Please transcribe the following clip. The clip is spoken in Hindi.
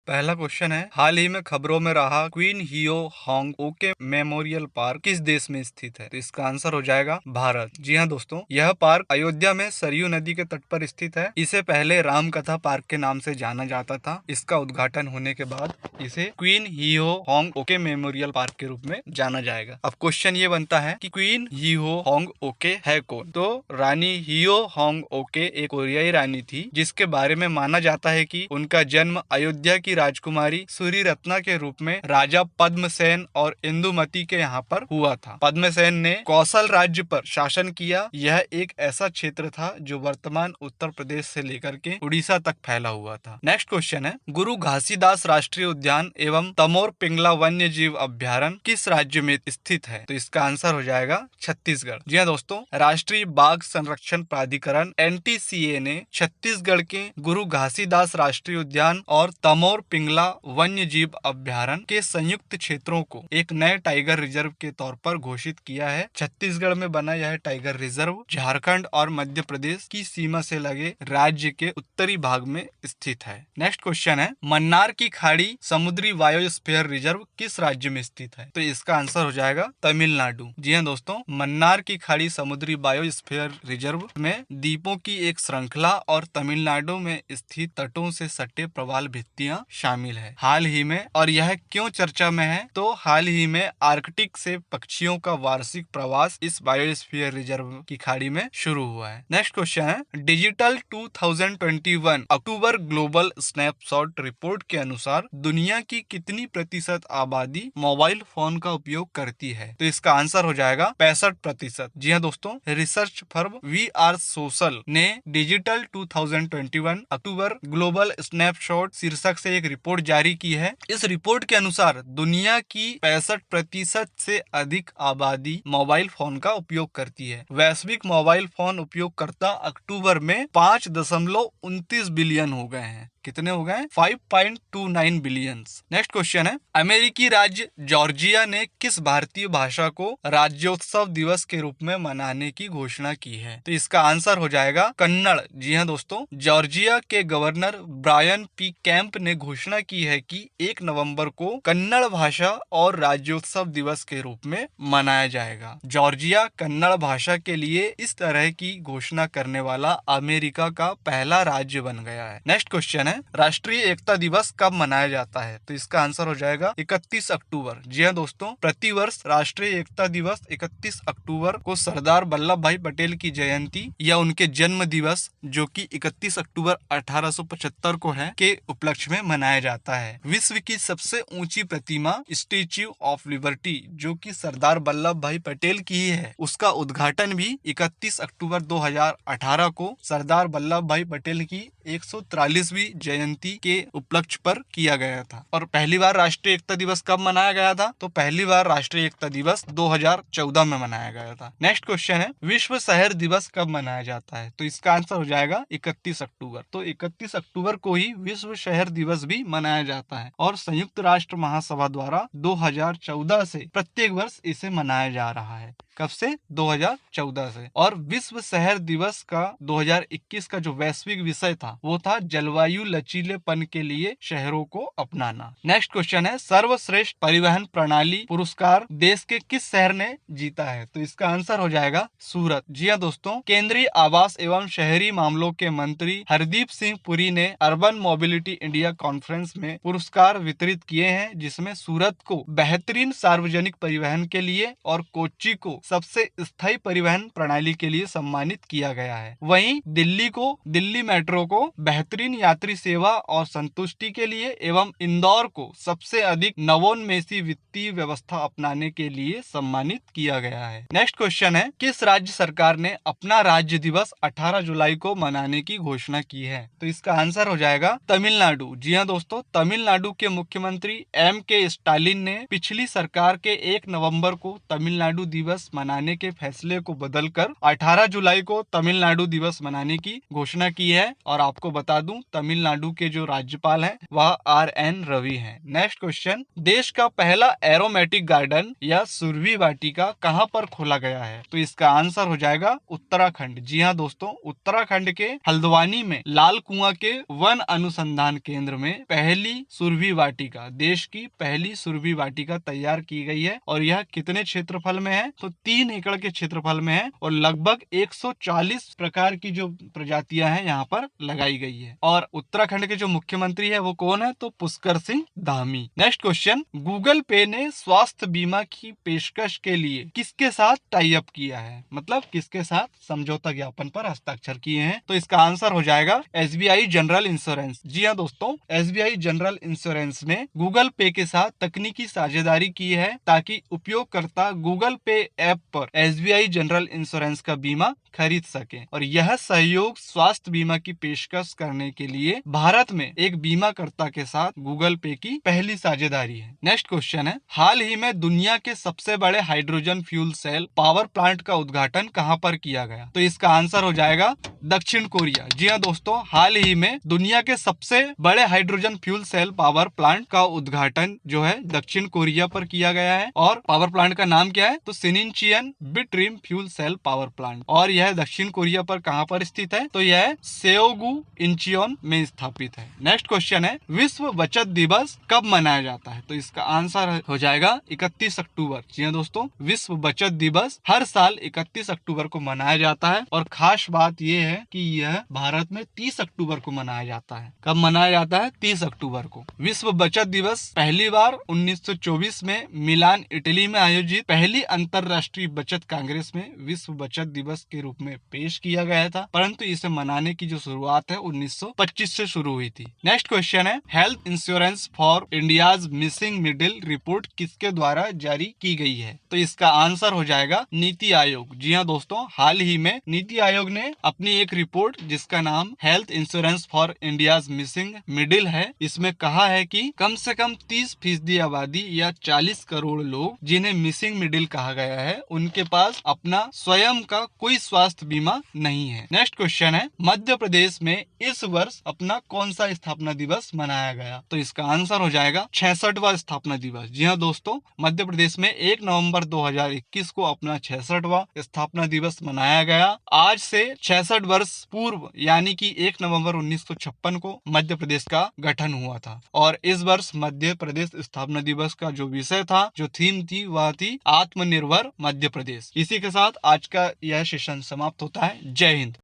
पहला क्वेश्चन है, हाल ही में खबरों में रहा क्वीन हियो होंग ओके मेमोरियल पार्क किस देश में स्थित है? तो इसका आंसर हो जाएगा भारत। जी हाँ दोस्तों, यह पार्क अयोध्या में सरयू नदी के तट पर स्थित है। इसे पहले राम कथा पार्क के नाम से जाना जाता था। इसका उद्घाटन होने के बाद इसे क्वीन हियो होंग ओके मेमोरियल पार्क के रूप में जाना जाएगा। अब क्वेश्चन ये बनता है कि क्वीन हियो होंग ओके है कौन? तो रानी हियो होंग ओके एक कोरियाई रानी थी, जिसके बारे में माना जाता है कि उनका जन्म अयोध्या की राजकुमारी सूरी रत्ना के रूप में राजा पद्मसेन और इंदुमती के यहाँ पर हुआ था। पद्मसेन ने कौशल राज्य पर शासन किया। यह एक ऐसा क्षेत्र था जो वर्तमान उत्तर प्रदेश से लेकर के उड़ीसा तक फैला हुआ था। नेक्स्ट क्वेश्चन है, गुरु घासीदास राष्ट्रीय उद्यान एवं तमोर पिंगला वन्य जीव अभ्यारण्य किस राज्य में स्थित है? तो इसका आंसर हो जाएगा छत्तीसगढ़। जी हाँ दोस्तों, राष्ट्रीय बाघ संरक्षण प्राधिकरण NTCA ने छत्तीसगढ़ के गुरु घासीदास राष्ट्रीय उद्यान और तमोर पिंगला वन्य जीव अभ्यारण्य के संयुक्त क्षेत्रों को एक नए टाइगर रिजर्व के तौर पर घोषित किया है। छत्तीसगढ़ में बना यह टाइगर रिजर्व झारखंड और मध्य प्रदेश की सीमा से लगे राज्य के उत्तरी भाग में स्थित है। नेक्स्ट क्वेश्चन है, मन्नार की खाड़ी समुद्री बायोस्फीयर रिजर्व किस राज्य में स्थित है? तो इसका आंसर हो जाएगा तमिलनाडु। जी हाँ दोस्तों, मन्नार की खाड़ी समुद्री बायोस्फीयर रिजर्व में द्वीपों की एक श्रृंखला और तमिलनाडु में स्थित तटों से सटे प्रवाल भित्तियां शामिल है। हाल ही में, और यह क्यों चर्चा में है, तो हाल ही में आर्कटिक से पक्षियों का वार्षिक प्रवास इस बायोस्फीयर रिजर्व की खाड़ी में शुरू हुआ है। नेक्स्ट क्वेश्चन है, डिजिटल 2021 अक्टूबर ग्लोबल स्नैपशॉट रिपोर्ट के अनुसार दुनिया की कितनी प्रतिशत आबादी मोबाइल फोन का उपयोग करती है? तो इसका आंसर हो जाएगा 65%। जी हाँ दोस्तों, रिसर्च फर्म VR सोशल ने डिजिटल 2021 अक्टूबर ग्लोबल स्नैपशॉट शीर्षक से एक रिपोर्ट जारी की है। इस रिपोर्ट के अनुसार दुनिया की 65% से अधिक आबादी मोबाइल फोन का उपयोग करती है। वैश्विक मोबाइल फोन उपयोगकर्ता अक्टूबर में 5.29 बिलियन हो गए हैं। कितने हो गए? 5.29 बिलियन। नेक्स्ट क्वेश्चन है, अमेरिकी राज्य जॉर्जिया ने किस भारतीय भाषा को राज्योत्सव दिवस के रूप में मनाने की घोषणा की है? तो इसका आंसर हो जाएगा कन्नड़। जी हाँ दोस्तों, जॉर्जिया के गवर्नर ब्रायन पी कैंप ने घोषणा की है कि 1 नवंबर को कन्नड़ भाषा और राज्योत्सव दिवस के रूप में मनाया जाएगा। जॉर्जिया कन्नड़ भाषा के लिए इस तरह की घोषणा करने वाला अमेरिका का पहला राज्य बन गया है। नेक्स्ट क्वेश्चन है, राष्ट्रीय एकता दिवस कब मनाया जाता है? तो इसका आंसर हो जाएगा 31 अक्टूबर। जी हाँ दोस्तों, प्रतिवर्ष राष्ट्रीय एकता दिवस 31 अक्टूबर को सरदार वल्लभ भाई पटेल की जयंती या उनके जन्म दिवस, जो कि 31 अक्टूबर 1875 को है, के उपलक्ष्य में मनाया जाता है। विश्व की सबसे ऊंची प्रतिमा स्टैच्यू ऑफ लिबर्टी, जो कि सरदार वल्लभ भाई पटेल की ही है, उसका उद्घाटन भी 31 अक्टूबर 2018 को सरदार वल्लभ भाई पटेल की 143वीं जयंती के उपलक्ष्य पर किया गया था। और पहली बार राष्ट्रीय एकता दिवस कब मनाया गया था? तो पहली बार राष्ट्रीय एकता दिवस 2014 में मनाया गया था। नेक्स्ट क्वेश्चन है, विश्व शहर दिवस कब मनाया जाता है? तो इसका आंसर हो जाएगा 31 अक्टूबर। तो 31 अक्टूबर को ही विश्व शहर दिवस भी मनाया जाता है और संयुक्त राष्ट्र महासभा द्वारा 2014 से प्रत्येक वर्ष इसे मनाया जा रहा है। कब से? 2014 से। और विश्व शहर दिवस का 2021 का जो वैश्विक विषय था वो था जलवायु लचीलेपन के लिए शहरों को अपनाना। नेक्स्ट क्वेश्चन है, सर्वश्रेष्ठ परिवहन प्रणाली पुरस्कार देश के किस शहर ने जीता है? तो इसका आंसर हो जाएगा सूरत। जी हाँ दोस्तों, केंद्रीय आवास एवं शहरी मामलों के मंत्री हरदीप सिंह पुरी ने अर्बन मोबिलिटी इंडिया कॉन्फ्रेंस में पुरस्कार वितरित किए हैं, जिसमें सूरत को बेहतरीन सार्वजनिक परिवहन के लिए और कोच्चि को सबसे स्थायी परिवहन प्रणाली के लिए सम्मानित किया गया है। वहीं दिल्ली मेट्रो को बेहतरीन यात्री सेवा और संतुष्टि के लिए एवं इंदौर को सबसे अधिक नवोन्मेषी वित्तीय व्यवस्था अपनाने के लिए सम्मानित किया गया है। नेक्स्ट क्वेश्चन है, किस राज्य सरकार ने अपना राज्य दिवस 18 जुलाई को मनाने की घोषणा की है? तो इसका आंसर हो जाएगा तमिलनाडु। जी हाँ दोस्तों, तमिलनाडु के मुख्यमंत्री MK स्टालिन ने पिछली सरकार के 1 नवंबर को तमिलनाडु दिवस मनाने के फैसले को बदलकर 18 जुलाई को तमिलनाडु दिवस मनाने की घोषणा की है। और आपको बता दूं, तमिलनाडु के जो राज्यपाल हैं वह RN रवि हैं। नेक्स्ट क्वेश्चन, देश का पहला एरोमेटिक गार्डन या सुरभि वाटिका कहां पर खोला गया है? तो इसका आंसर हो जाएगा उत्तराखंड। जी हाँ दोस्तों, उत्तराखंड के हल्द्वानी में लाल कुआं के वन अनुसंधान केंद्र में पहली सुरभि वाटिका, देश की पहली सुरभि वाटिका तैयार की गई है। और यह कितने क्षेत्रफल में है? तो 3 एकड़ के क्षेत्रफल में है और लगभग 140 प्रकार की जो प्रजातियां हैं यहाँ पर लगाई गई है। और उत्तराखंड के जो मुख्यमंत्री है वो कौन है? तो Pushkar Singh Dhami. Next question, Google पे ने स्वास्थ्य बीमा की पेशकश के लिए किसके साथ टाई अप किया है? मतलब किसके साथ समझौता ज्ञापन पर हस्ताक्षर किए हैं? तो इसका आंसर हो जाएगा SBI जनरल इंश्योरेंस। जी हाँ दोस्तों, SBI जनरल इंश्योरेंस ने गूगल पे के साथ तकनीकी साझेदारी की है ताकि उपयोगकर्ता गूगल पे ऐप पर SBI जनरल इंश्योरेंस का बीमा खरीद सके। और यह सहयोग स्वास्थ्य बीमा की पेशकश करने के लिए भारत में एक बीमाकर्ता के साथ गूगल पे की पहली साझेदारी है। नेक्स्ट क्वेश्चन है, हाल ही में दुनिया के सबसे बड़े hydrogen fuel cell power plant का उद्घाटन कहां पर किया गया? तो इसका आंसर हो जाएगा दक्षिण कोरिया। जी हाँ दोस्तों, हाल ही में दुनिया के सबसे बड़े hydrogen fuel cell power plant का उद्घाटन जो है दक्षिण कोरिया पर किया गया है। और पावर प्लांट का नाम क्या है? तो सिनिनचियन बिट्रिम फ्यूल सेल पावर प्लांट। और यह दक्षिण कोरिया पर कहां पर स्थित है? तो यह सेओगु इंचियोन में स्थापित है। नेक्स्ट क्वेश्चन है, विश्व बचत दिवस कब मनाया जाता है? तो इसका आंसर हो जाएगा 31 अक्टूबर। जी हाँ दोस्तों, विश्व बचत दिवस हर साल 31 अक्टूबर को मनाया जाता है। और खास बात यह है कि यह भारत में 30 अक्टूबर को मनाया जाता है। कब मनाया जाता है? 30 अक्टूबर को। विश्व बचत दिवस पहली बार 1924 में मिलान इटली में आयोजित पहली अंतरराष्ट्रीय बचत कांग्रेस में विश्व बचत दिवस के रूप में पेश किया गया था, परंतु इसे मनाने की जो शुरुआत है 1925 से शुरू हुई थी। नेक्स्ट क्वेश्चन है, health insurance for India's missing middle report किसके द्वारा जारी की गई है? तो इसका आंसर हो जाएगा नीति आयोग। जी हाँ दोस्तों, हाल ही में नीति आयोग ने अपनी एक रिपोर्ट जिसका नाम health insurance for India's missing middle है, इसमें कहा है कि कम से कम 30% आबादी या 40 करोड़ लोग जिन्हें मिसिंग मिडिल कहा गया है, उनके पास अपना स्वयं का कोई स्वास्थ्य बीमा नहीं है। नेक्स्ट क्वेश्चन है, मध्य प्रदेश में इस वर्ष अपना कौन सा स्थापना दिवस मनाया गया? तो इसका आंसर हो जाएगा 66वां स्थापना दिवस। जी हाँ दोस्तों, मध्य प्रदेश में 1 नवंबर 2021 को अपना 66वां स्थापना दिवस मनाया गया। आज से 66 वर्ष पूर्व यानी कि 1 नवंबर 1956 को मध्य प्रदेश का गठन हुआ था। और इस वर्ष मध्य प्रदेश स्थापना दिवस का जो विषय था, जो थीम थी, वह थी आत्मनिर्भर मध्य प्रदेश। इसी के साथ आज का यह सेशन समाप्त होता है। जय हिंद।